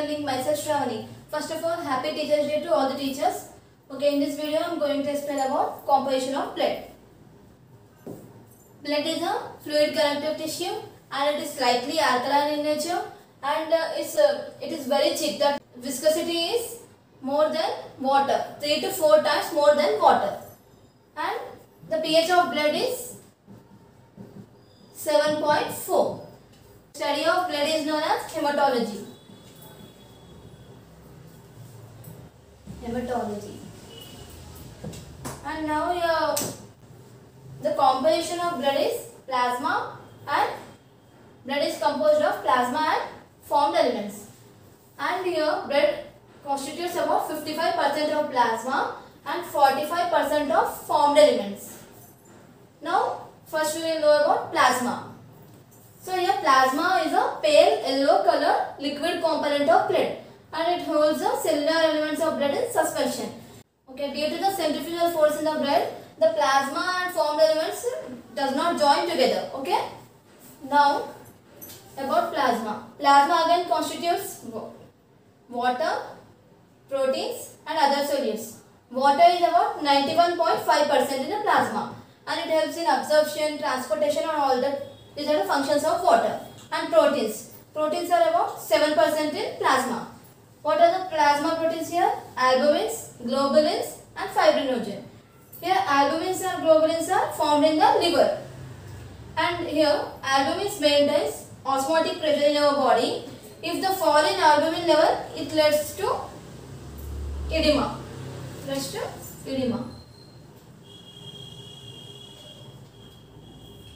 learning. Myself Shravani. First of all, happy Teachers Day to all the teachers. Okay, in this video I am going to explain about composition of blood. Blood is a fluid connective tissue and it is slightly alkaline in nature, and it is very thick. The viscosity is more than water, 3 to 4 times more than water, and the pH of blood is 7.4. Study of blood is known as hematology. And now the composition of blood is plasma, and blood is composed of plasma and formed elements. And here blood constitutes about 55% of plasma and 45% of formed elements. Now first we will know about plasma. So here plasma is a pale yellow color liquid component of blood, and it holds the cellular elements of blood in suspension. Okay, due to the centrifugal force in the blood, the plasma and formed elements does not join together. Okay. Now about plasma. Plasma again constitutes water, proteins and other solutes. Water is about 91.5% in the plasma, and it helps in absorption, transportation and all that. These are the functions of water. And proteins. Proteins are about 7% in plasma. What are the plasma proteins here? Albumins, globulins and fibrinogen. Here albumins and globulins are formed in the liver. And here albumins maintains osmotic pressure in our body. If the fall in albumin level, it leads to edema.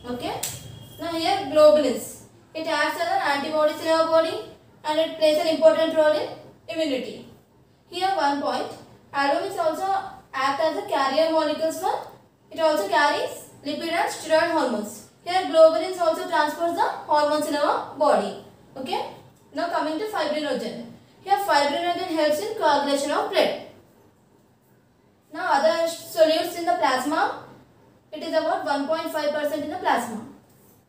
Okay. Now here globulins. It acts as an antibodies in our body and it plays an important role in immunity. Here one point. Albumins also act as the carrier molecules for. It also carries lipid and steroid hormones. Here globulins also transport the hormones in our body. Okay. Now coming to fibrinogen. Here fibrinogen helps in coagulation of blood. Now other solutes in the plasma. It is about 1.5% in the plasma.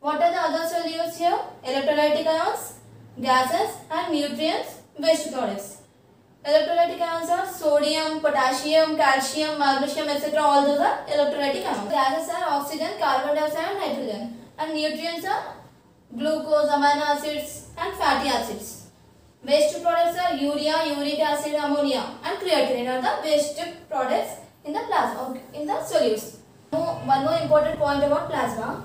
What are the other solutes here? Electrolytic ions, gases and nutrients, waste products. Electrolytic ions are sodium, potassium, calcium, magnesium, etc. All those are electrolytic ions. Gases are oxygen, carbon dioxide and nitrogen. And nutrients are glucose, amino acids and fatty acids. Waste products are urea, uric acid, ammonia and creatinine are the waste products in the plasma, in the solutes. One more important point about plasma.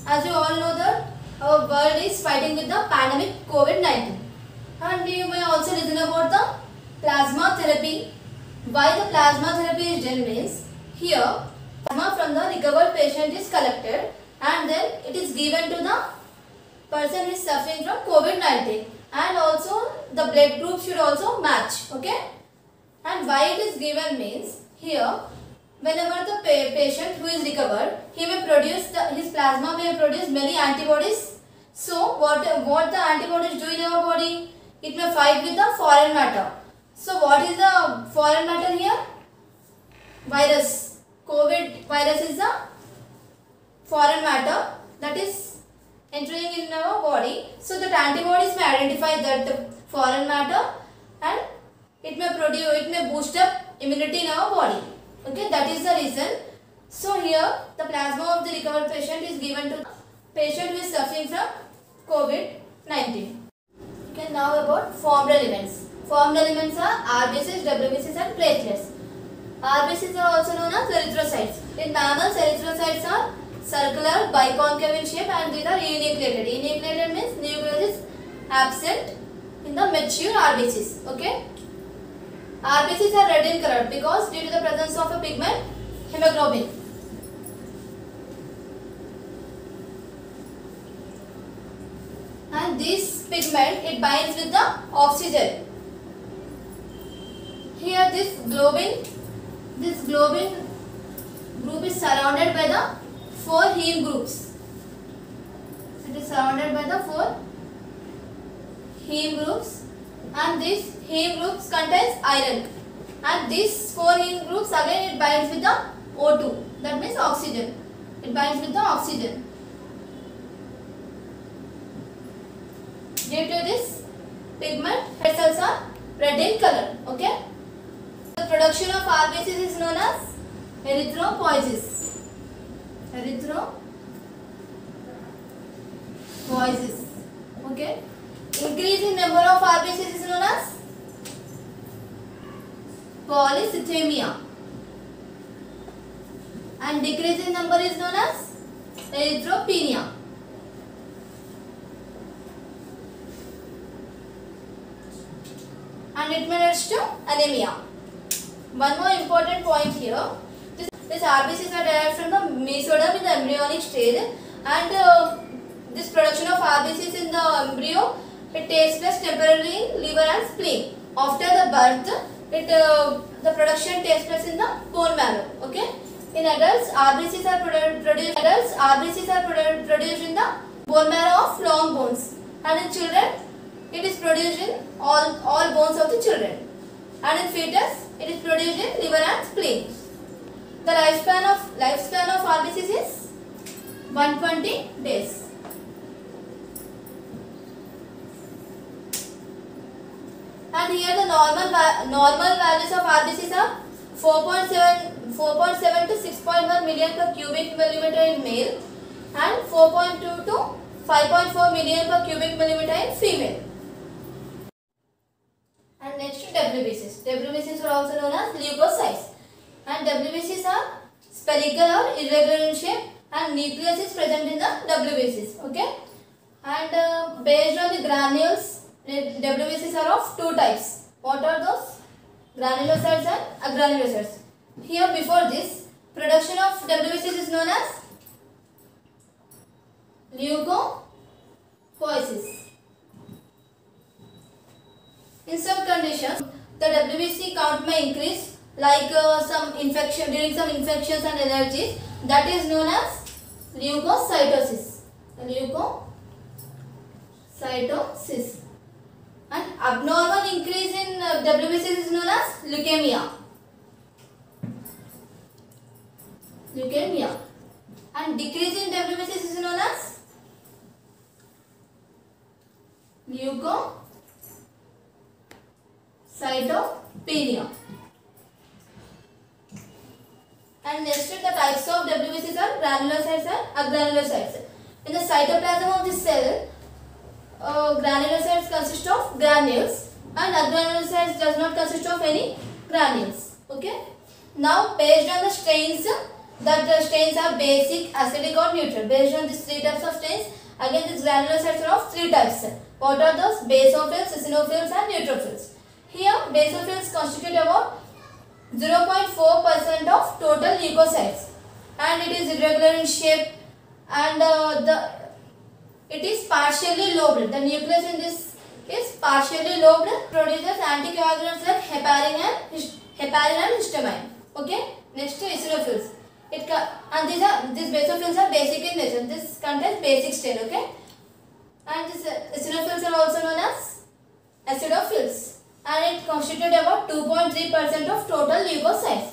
As you all know that our world is fighting with the pandemic COVID-19, and you may also listen about the plasma therapy. Why the plasma therapy is done means, here plasma from the recovered patient is collected and then it is given to the person who is suffering from COVID-19, and also the blood group should also match. Okay. And why it is given means, here whenever the patient who is recovered, he may produce his plasma may produce many antibodies. So what the antibodies do in our body? It may fight with the foreign matter. So what is the foreign matter here? Virus. COVID virus is the foreign matter that is entering in our body. So that antibodies may identify that foreign matter, and it may boost up immunity in our body. Okay, that is the reason. So here the plasma of the recovered patient is given to the patient who is suffering from COVID-19. Okay, now about formed elements. Formed elements are RBCs, WBCs and platelets. RBCs are also known as erythrocytes. In mammals, erythrocytes are circular, biconcave in shape, and these are enucleated. Enucleated means nucleus is absent in the mature RBCs. Okay. RBCs are red in color because due to the presence of a pigment hemoglobin. And this pigment, it binds with the oxygen. Here this globin group is surrounded by the 4 heme groups. It is surrounded by the 4 heme groups, and these heme groups contains iron, and these 4 heme groups again it binds with the O2, that means oxygen. It binds with the oxygen. Due to this, pigment, red cells are red in color. Okay. The production of RBCs is known as erythropoiesis. Erythropoiesis. Okay. Increase in number of RBCs is known as polycythemia. And decrease in number is known as erythropenia. And it may lead to anemia. One more important point here. These RBCs are derived from the mesoderm in the embryonic stage, and this production of RBCs in the embryo, it takes place temporarily in liver and spleen. After the birth, the production takes place in the bone marrow. Okay. In adults, RBCs are produced in the bone marrow of long bones, and in children, it is produced in all bones of the children, and in fetus, it is produced in liver and spleen. The lifespan of RBCs is 120 days. And here the normal values of RBCs are 4.7 to 6.1 million per cubic millimeter in male, and 4.2 to 5.4 million per cubic millimeter in female. And next to WBCs. WBCs are also known as leukocytes. And WBCs are spherical or irregular in shape, and nucleus is present in the WBCs. Okay. And based on the granules, WBCs are of two types. What are those? Granulocytes and agranulocytes. Here before this, production of WBCs is known as leukopoiesis. In some conditions, the WBC count may increase, like during some infections and allergies. That is known as leukocytosis. Leukocytosis. And abnormal increase in WBCs is known as leukemia. And decrease in WBCs is known as leukocytopenia. And next the types of WBCs are granulocytes and agranulocytes. In the cytoplasm of the cell, granulocytes consist of granules, and agranulocytes does not consist of any granules. Okay. Now, based on the strains, that the strains are basic, acidic or neutral. Based on these three types of strains, again these granulocytes are of three types. What are those? Basophils, eosinophils and neutrophils. Here, basophils constitute about 0.4% of total leukocytes, and it is irregular in shape, and it is partially lobed. The nucleus in this is partially lobed, produces anticoagulants like heparin and histamine. Okay. Next to eosinophils. These basophils are basic in nature. This contains basic strain. Okay. And these eosinophils are also known as acidophils, and it constitutes about 2.3% of total leukocytes.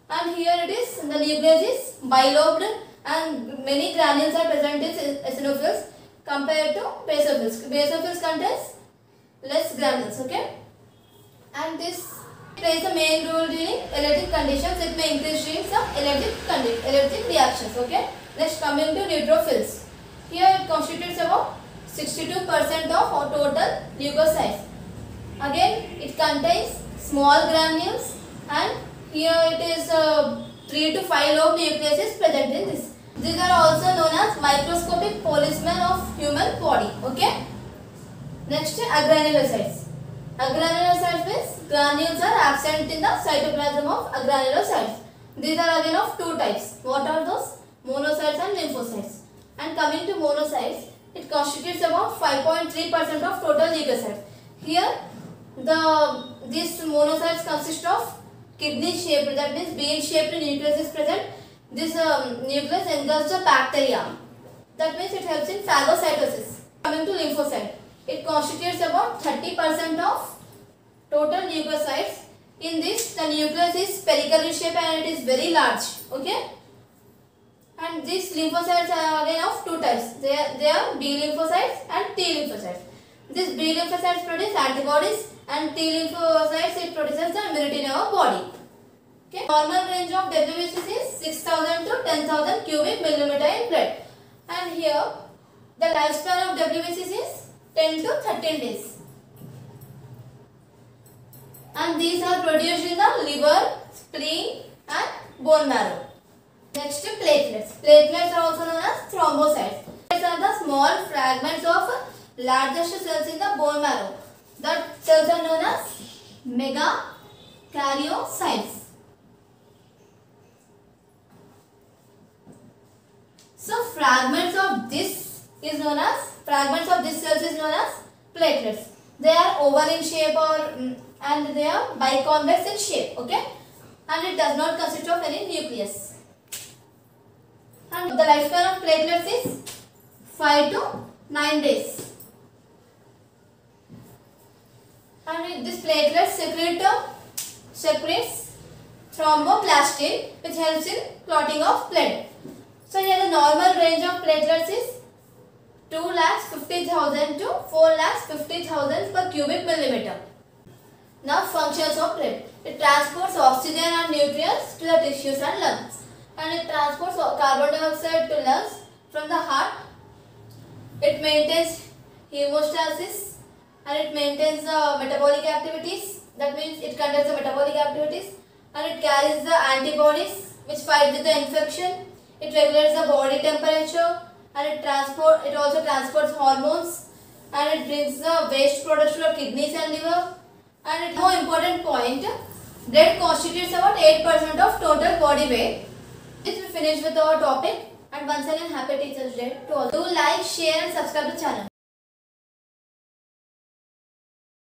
And here it is, the nucleus is bilobed, and many granules are present in eosinophils compared to basophils. Basophils contains less granules. Okay. And this plays a main role during allergic conditions. It may increase during some allergic reactions. Okay. Next, coming to neutrophils. Here it constitutes about 62% of our total leukocytes. Again, it contains small granules, and here it is 3 to 5 lobed nucleus is present in this. These are also known as microscopic policemen of human body. Okay. Next, agranulocytes. Agranulocytes means granules are absent in the cytoplasm of agranulocytes. These are again of two types. What are those? Monocytes and lymphocytes. And coming to monocytes, it constitutes about 5.3% of total leukocytes. Here, these monocytes consist of kidney shaped, that means bean shaped nucleus is present. This nucleus engulfs the bacteria. That means it helps in phagocytosis. Coming to lymphocyte, it constitutes about 30% of total leukocytes. In this, the nucleus is spherical in shape and it is very large. Okay. And these lymphocytes are again of two types. They are B lymphocytes and T lymphocytes. This B lymphocytes produce antibodies and T lymphocytes it produces the immunity in our body. Okay. Normal range of WBCs is 6000 to 10,000 cubic millimeter in blood. And here the lifespan of WBCs is 10 to 13 days. And these are produced in the liver, spleen and bone marrow. Next, platelets. Platelets are also known as thrombocytes. These are the small fragments of largest cells in the bone marrow. The cells are known as megakaryocytes. So fragments of this cells is known as platelets. They are oval in shape and they are biconvex in shape. Okay, and it does not consist of any nucleus. And the lifespan of platelets is 5 to 9 days. And this platelet secretes thromboplastin, which helps in clotting of blood. So here the normal range of platelets is 2,50,000 to 4,50,000 per cubic millimeter. Now functions of blood. It transports oxygen and nutrients to the tissues and lungs. And it transports carbon dioxide to lungs from the heart. It maintains hemostasis and it maintains the metabolic activities. That means it conducts the metabolic activities, and it carries the antibodies which fight with the infection. It regulates the body temperature, and it also transports hormones, and it brings the waste products to the kidneys and liver. And more important point, blood constitutes about 8% of total body weight. This we finish with our topic, and once again happy Teachers Day to all. Do like, share and subscribe the channel.